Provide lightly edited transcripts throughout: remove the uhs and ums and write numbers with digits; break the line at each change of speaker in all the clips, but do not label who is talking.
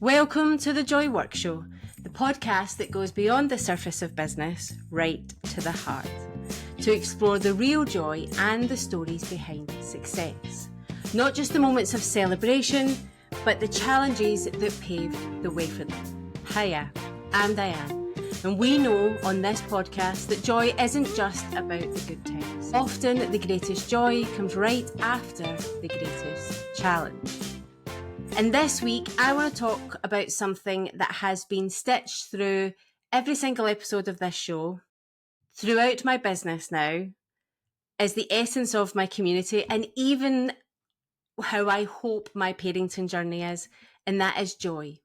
Welcome to the Joy Workshow, the podcast that goes beyond the surface of business, right to the heart, to explore the real joy and the stories behind success. Not just the moments of celebration, but the challenges that pave the way for them. Hiya, I'm Diane, and we know on this podcast that joy isn't just about the good times. Often the greatest joy comes right after the greatest challenge. And this week, I want to talk about something that has been stitched through every single episode of this show, throughout my business now, is the essence of my community and even how I hope my parenting journey is, and that is joy.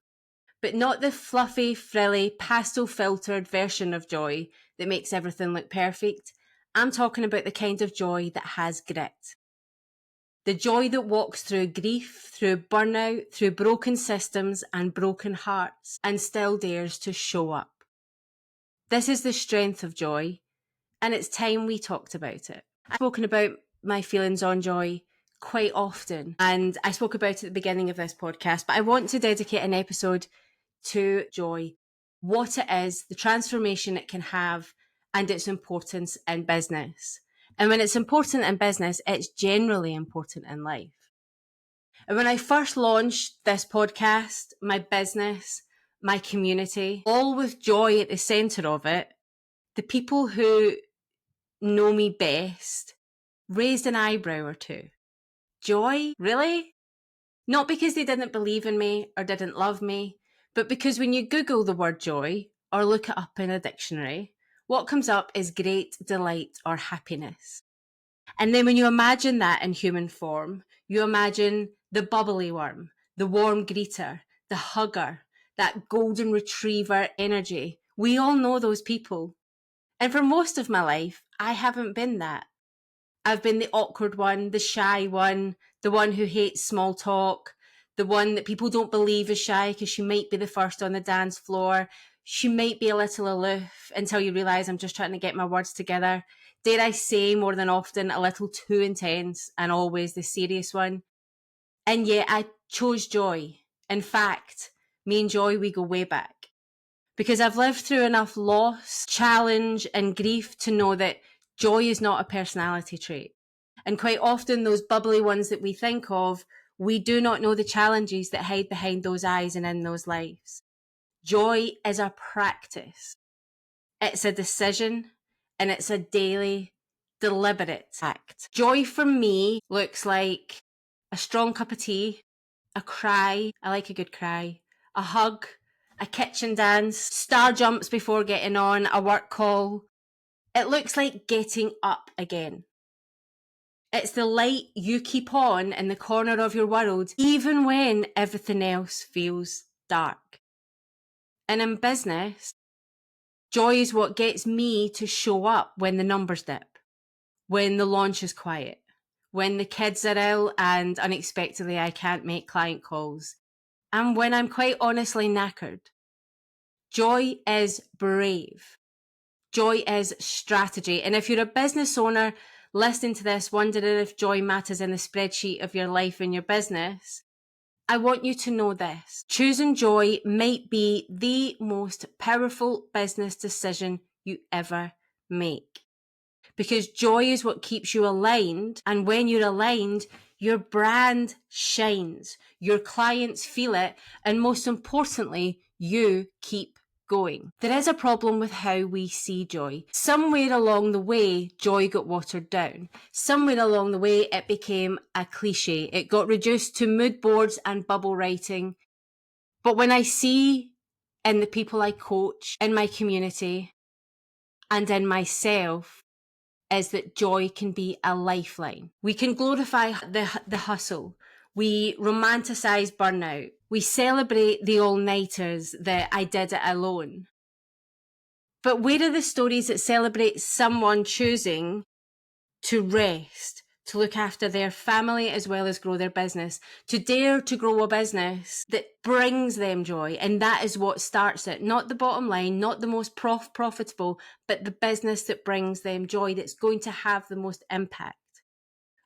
But not the fluffy, frilly, pastel-filtered version of joy that makes everything look perfect. I'm talking about the kind of joy that has grit. The joy that walks through grief, through burnout, through broken systems and broken hearts, and still dares to show up. This is the strength of joy, and it's time we talked about it. I've spoken about my feelings on joy quite often, and I spoke about it at the beginning of this podcast, but I want to dedicate an episode to joy, what it is, the transformation it can have, and its importance in business. And when it's important in business, it's generally important in life. And when I first launched this podcast, my business, my community, all with joy at the centre of it, the people who know me best raised an eyebrow or two. Joy? Really? Not because they didn't believe in me or didn't love me, but because when you Google the word joy or look it up in a dictionary, what comes up is great delight or happiness. And then when you imagine that in human form, you imagine the bubbly worm, the warm greeter, the hugger, that golden retriever energy. We all know those people. And for most of my life, I haven't been that. I've been the awkward one, the shy one, the one who hates small talk, the one that people don't believe is shy because she might be the first on the dance floor. She might be a little aloof until you realise I'm just trying to get my words together. Dare I say, more than often, a little too intense and always the serious one. And yet I chose joy. In fact, me and joy, we go way back. Because I've lived through enough loss, challenge and grief to know that joy is not a personality trait. And quite often those bubbly ones that we think of, we do not know the challenges that hide behind those eyes and in those lives. Joy is a practice. It's a decision and it's a daily, deliberate act. Joy for me looks like a strong cup of tea, a cry, I like a good cry, a hug, a kitchen dance, star jumps before getting on, a work call. It looks like getting up again. It's the light you keep on in the corner of your world, even when everything else feels dark. And in business, joy is what gets me to show up when the numbers dip, when the launch is quiet, when the kids are ill and unexpectedly I can't make client calls, and when I'm quite honestly knackered. Joy is brave. Joy is strategy. And if you're a business owner listening to this, wondering if joy matters in the spreadsheet of your life and your business, I want you to know this. Choosing joy might be the most powerful business decision you ever make. Because joy is what keeps you aligned. And when you're aligned, your brand shines. Your clients feel it. And most importantly, you keep going. There is a problem with how we see joy. Somewhere along the way, joy got watered down. Somewhere along the way, it became a cliche. It got reduced to mood boards and bubble writing. But when I see in the people I coach, in my community, and in myself, is that joy can be a lifeline. We can glorify the hustle. We romanticize burnout. We celebrate the all-nighters that I did it alone. But where are the stories that celebrate someone choosing to rest, to look after their family as well as grow their business, to dare to grow a business that brings them joy? And that is what starts it. Not the bottom line, not the most profitable, but the business that brings them joy, that's going to have the most impact.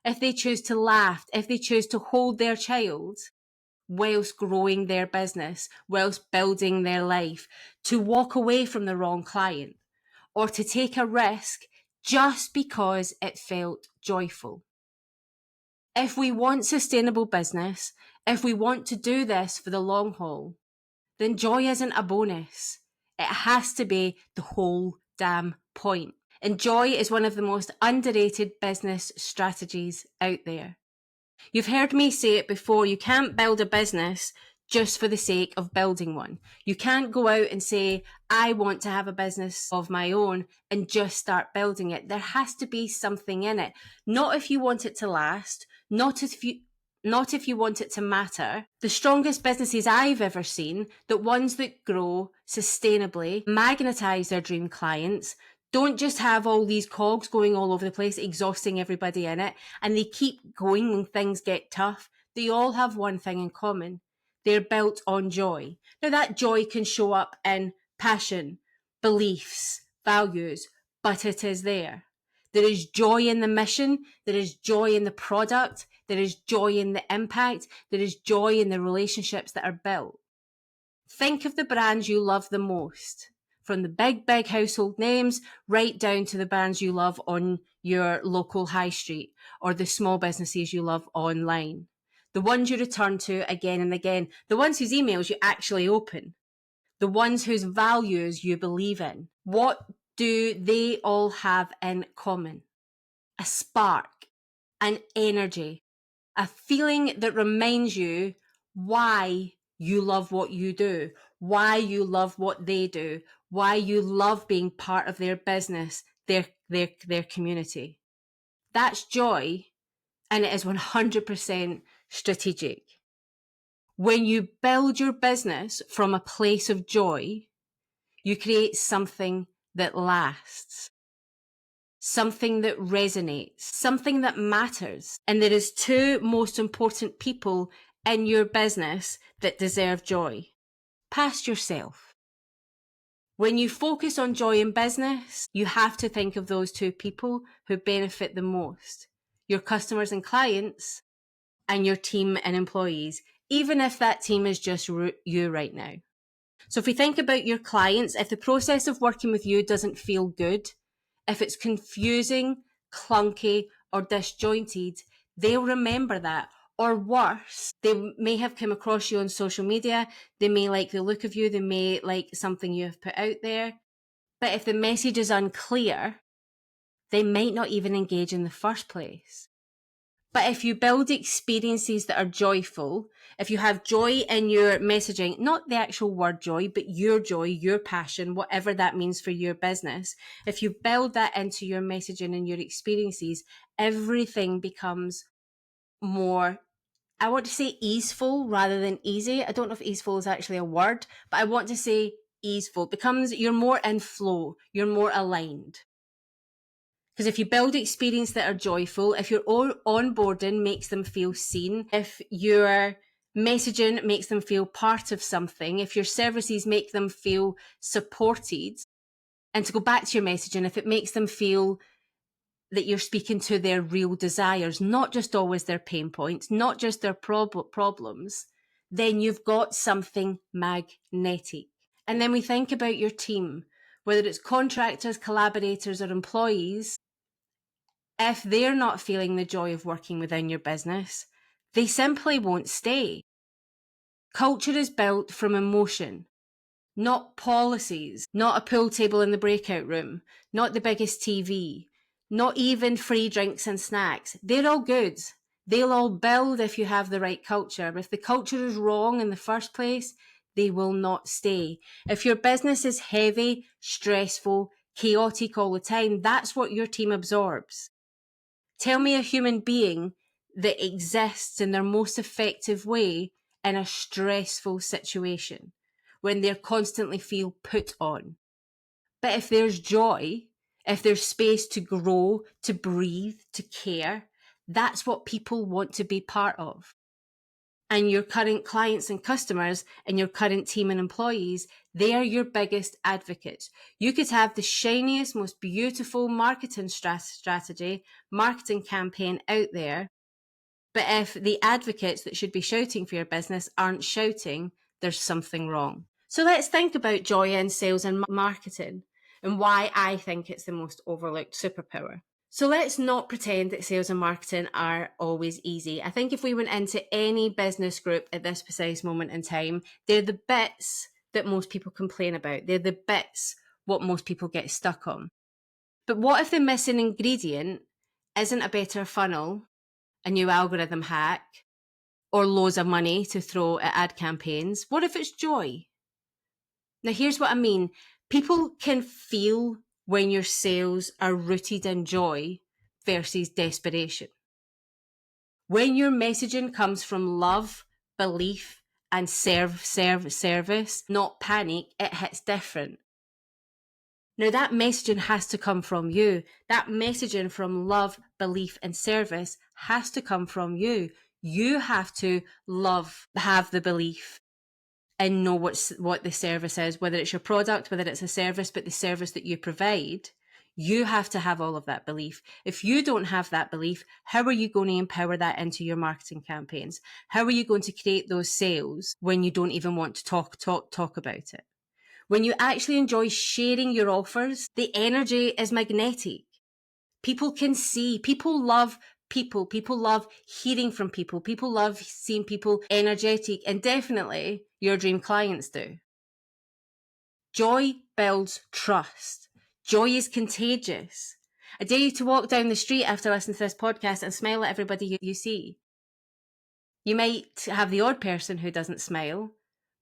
If they choose to laugh, if they choose to hold their child, whilst growing their business, whilst building their life, to walk away from the wrong client, or to take a risk just because it felt joyful. If we want sustainable business, if we want to do this for the long haul, then joy isn't a bonus. It has to be the whole damn point. And joy is one of the most underrated business strategies out there. You've heard me say it before, you can't build a business just for the sake of building one. You can't go out and say, I want to have a business of my own and just start building it. There has to be something in it. Not if you want it to last, not if you want it to matter. The strongest businesses I've ever seen, the ones that grow sustainably, magnetize their dream clients, don't just have all these cogs going all over the place, exhausting everybody in it, and they keep going when things get tough. They all have one thing in common. They're built on joy. Now, that joy can show up in passion, beliefs, values, but it is there. There is joy in the mission. There is joy in the product. There is joy in the impact. There is joy in the relationships that are built. Think of the brands you love the most, from the big household names right down to the brands you love on your local high street or the small businesses you love online. The ones you return to again and again, the ones whose emails you actually open, the ones whose values you believe in. What do they all have in common? A spark, an energy, a feeling that reminds you why you love what you do, why you love what they do, why you love being part of their business, their community. That's joy, and it is 100% strategic. When you build your business from a place of joy, you create something that lasts, something that resonates, something that matters. And there is two most important people in your business that deserve joy. Past yourself. When you focus on joy in business, you have to think of those two people who benefit the most. Your customers and clients, and your team and employees, even if that team is just you right now. So if we think about your clients, if the process of working with you doesn't feel good, if it's confusing, clunky, or disjointed, they'll remember that. Or worse, they may have come across you on social media, they may like the look of you, they may like something you have put out there. But if the message is unclear, they might not even engage in the first place. But if you build experiences that are joyful, if you have joy in your messaging, not the actual word joy, but your joy, your passion, whatever that means for your business, if you build that into your messaging and your experiences, everything becomes more, I want to say easeful rather than easy. I don't know if easeful is actually a word, but I want to say easeful. It becomes, you're more in flow, you're more aligned. Because if you build experiences that are joyful, if your onboarding makes them feel seen, if your messaging makes them feel part of something, if your services make them feel supported, and to go back to your messaging, if it makes them feel that you're speaking to their real desires, not just always their pain points, not just their problems, then you've got something magnetic. And then we think about your team, whether it's contractors, collaborators, or employees. If they're not feeling the joy of working within your business, they simply won't stay. Culture is built from emotion, not policies, not a pool table in the breakout room, not the biggest TV, not even free drinks and snacks. They're all good. They'll all build if you have the right culture. But if the culture is wrong in the first place, they will not stay. If your business is heavy, stressful, chaotic all the time, that's what your team absorbs. Tell me a human being that exists in their most effective way in a stressful situation when they constantly feel put on. But if there's joy, if there's space to grow, to breathe, to care, that's what people want to be part of. And your current clients and customers and your current team and employees, they are your biggest advocates. You could have the shiniest, most beautiful marketing strategy, marketing campaign out there. But if the advocates that should be shouting for your business aren't shouting, there's something wrong. So let's think about joy in sales and marketing and why I think it's the most overlooked superpower. So let's not pretend that sales and marketing are always easy. I think if we went into any business group at this precise moment in time, they're the bits that most people complain about. They're the bits what most people get stuck on. But what if the missing ingredient isn't a better funnel, a new algorithm hack, or loads of money to throw at ad campaigns? What if it's joy? Now, here's what I mean. People can feel when your sales are rooted in joy versus desperation. When your messaging comes from love, belief, and service, not panic, it hits different. Now, that messaging has to come from you. That messaging from love, belief, and service has to come from you. You have to love, have the belief, and know what the service is, whether it's your product, whether it's a service, but the service that you provide, you have to have all of that belief. If you don't have that belief, how are you going to empower that into your marketing campaigns? How are you going to create those sales when you don't even want to talk about it? When you actually enjoy sharing your offers, the energy is magnetic. People can see, people love people. People love hearing from people. People love seeing people energetic, and definitely your dream clients do. Joy builds trust. Joy is contagious. I dare you to walk down the street after listening to this podcast and smile at everybody you see. You might have the odd person who doesn't smile,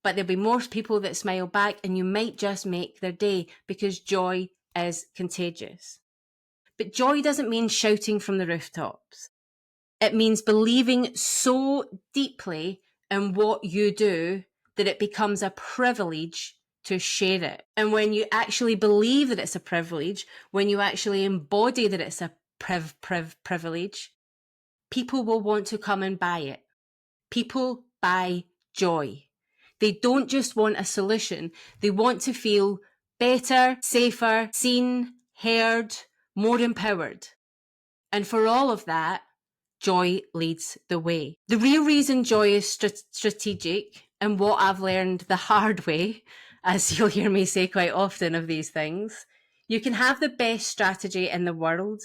but there'll be more people that smile back, and you might just make their day because joy is contagious. But joy doesn't mean shouting from the rooftops. It means believing so deeply in what you do that it becomes a privilege to share it. And when you actually believe that it's a privilege, when you actually embody that it's a privilege, people will want to come and buy it. People buy joy. They don't just want a solution. They want to feel better, safer, seen, heard, more empowered. And for all of that, joy leads the way. The real reason joy is strategic, and what I've learned the hard way, as you'll hear me say quite often of these things, you can have the best strategy in the world,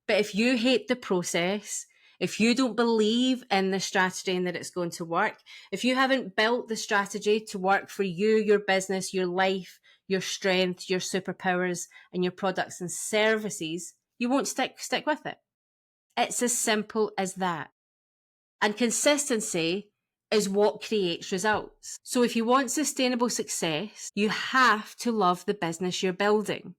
but if you hate the process, if you don't believe in the strategy and that it's going to work, if you haven't built the strategy to work for you, your business, your life, your strength, your superpowers, and your products and services, you won't stick with it. It's as simple as that. And consistency is what creates results. So if you want sustainable success, you have to love the business you're building.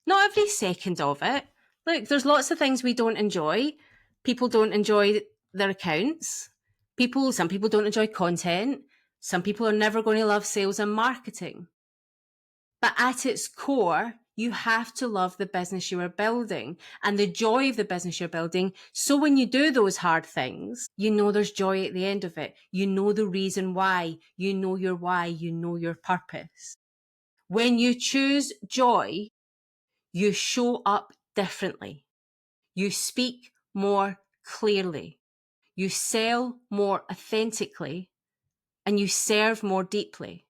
Not every second of it. Look, there's lots of things we don't enjoy. People don't enjoy their accounts. Some people don't enjoy content. Some people are never going to love sales and marketing. But at its core, you have to love the business you are building and the joy of the business you're building. So when you do those hard things, you know there's joy at the end of it. You know the reason why. You know your why. You know your purpose. When you choose joy, you show up differently. You speak more clearly. You sell more authentically, and you serve more deeply.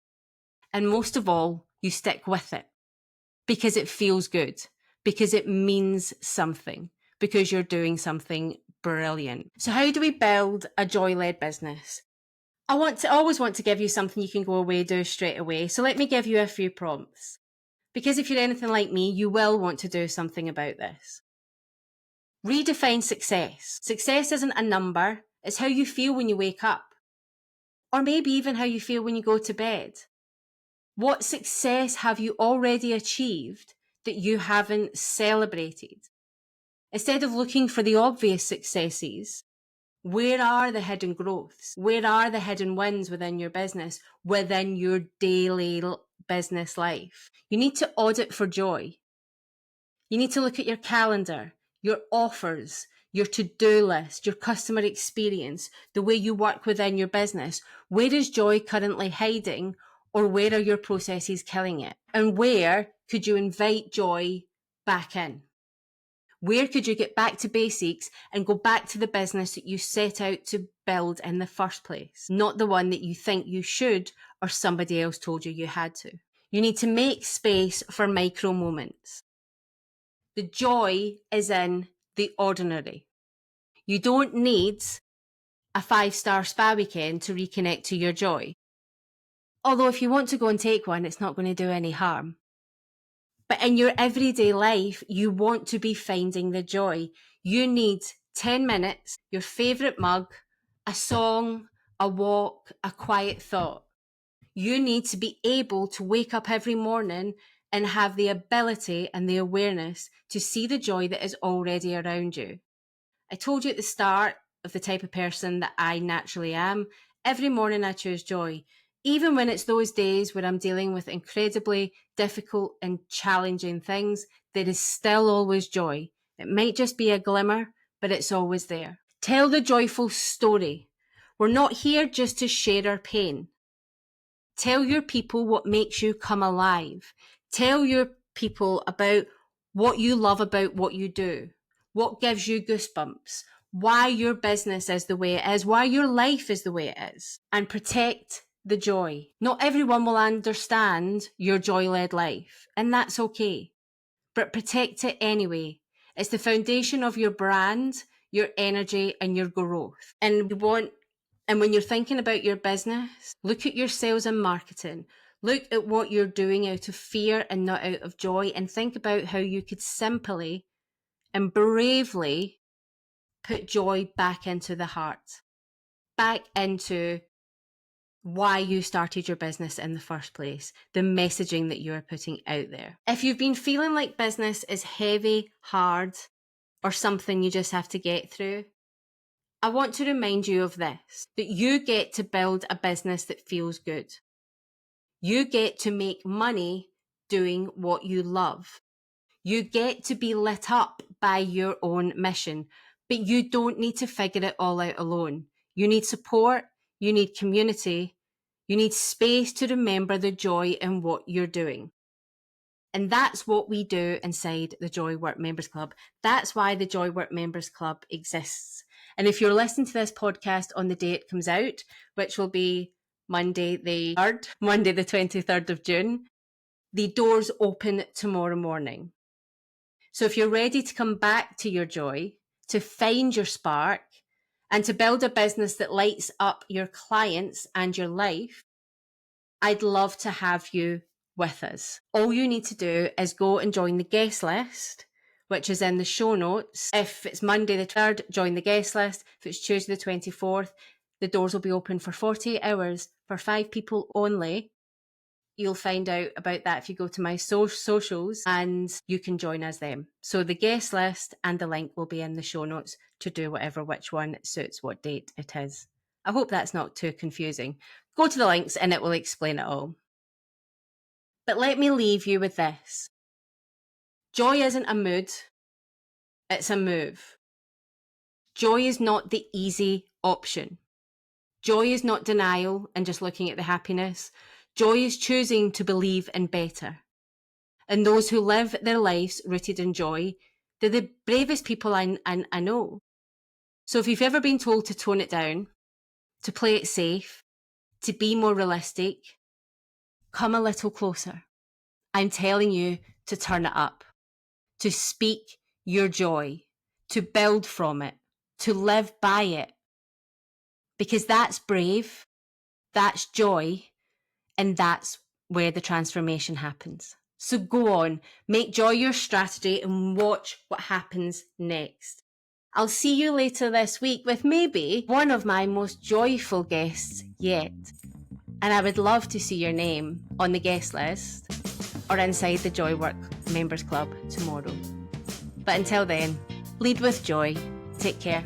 And most of all, you stick with it because it feels good, because it means something, because you're doing something brilliant. So how do we build a joy-led business? I always want to give you something you can go away and do straight away. So let me give you a few prompts. Because if you're anything like me, you will want to do something about this. Redefine success. Success isn't a number. It's how you feel when you wake up. Or maybe even how you feel when you go to bed. What success have you already achieved that you haven't celebrated? Instead of looking for the obvious successes, where are the hidden growths? Where are the hidden wins within your business, within your daily business life? You need to audit for joy. You need to look at your calendar, your offers, your to-do list, your customer experience, the way you work within your business. Where is joy currently hiding, or where are your processes killing it? And where could you invite joy back in? Where could you get back to basics and go back to the business that you set out to build in the first place, not the one that you think you should or somebody else told you you had to? You need to make space for micro moments. The joy is in the ordinary. You don't need a 5-star spa weekend to reconnect to your joy. Although if you want to go and take one, it's not going to do any harm. But in your everyday life, you want to be finding the joy. You need 10 minutes, your favourite mug, a song, a walk, a quiet thought. You need to be able to wake up every morning and have the ability and the awareness to see the joy that is already around you. I told you at the start of the type of person that I naturally am. Every morning I choose joy. Even when it's those days where I'm dealing with incredibly difficult and challenging things, there is still always joy. It might just be a glimmer, but it's always there. Tell the joyful story. We're not here just to share our pain. Tell your people what makes you come alive. Tell your people about what you love about what you do, what gives you goosebumps, why your business is the way it is, why your life is the way it is, and protect the joy. Not everyone will understand your joy-led life, and that's okay, but protect it anyway. It's the foundation of your brand, your energy, and your growth. And when you're thinking about your business, look at your sales and marketing. Look at what you're doing out of fear and not out of joy, and think about how you could simply and bravely put joy back into the heart, back into why you started your business in the first place, the messaging that you're putting out there. If you've been feeling like business is heavy, hard, or something you just have to get through, I want to remind you of this, that you get to build a business that feels good. You get to make money doing what you love. You get to be lit up by your own mission, but you don't need to figure it all out alone. You need support, you need community, you need space to remember the joy in what you're doing. And that's what we do inside the Joy Work Members Club. That's why the Joy Work Members Club exists. And if you're listening to this podcast on the day it comes out, which will be Monday the 23rd of June, the doors open tomorrow morning. So if you're ready to come back to your joy, to find your spark, and to build a business that lights up your clients and your life, I'd love to have you with us. All you need to do is go and join the guest list, which is in the show notes. If it's Monday the 3rd, join the guest list. If it's Tuesday the 24th, the doors will be open for 48 hours for 5 people only. You'll find out about that if you go to my socials, and you can join us then. So the guest list and the link will be in the show notes to do which one suits what date it is. I hope that's not too confusing. Go to the links and it will explain it all. But let me leave you with this. Joy isn't a mood, it's a move. Joy is not the easy option. Joy is not denial and just looking at the happiness. Joy is choosing to believe in better. And those who live their lives rooted in joy, they're the bravest people I know. So if you've ever been told to tone it down, to play it safe, to be more realistic, come a little closer. I'm telling you to turn it up, to speak your joy, to build from it, to live by it. Because that's brave, that's joy, and that's where the transformation happens. So go on, make joy your strategy and watch what happens next. I'll see you later this week with maybe one of my most joyful guests yet. And I would love to see your name on the guest list or inside the Joy Work Members Club tomorrow. But until then, lead with joy. Take care.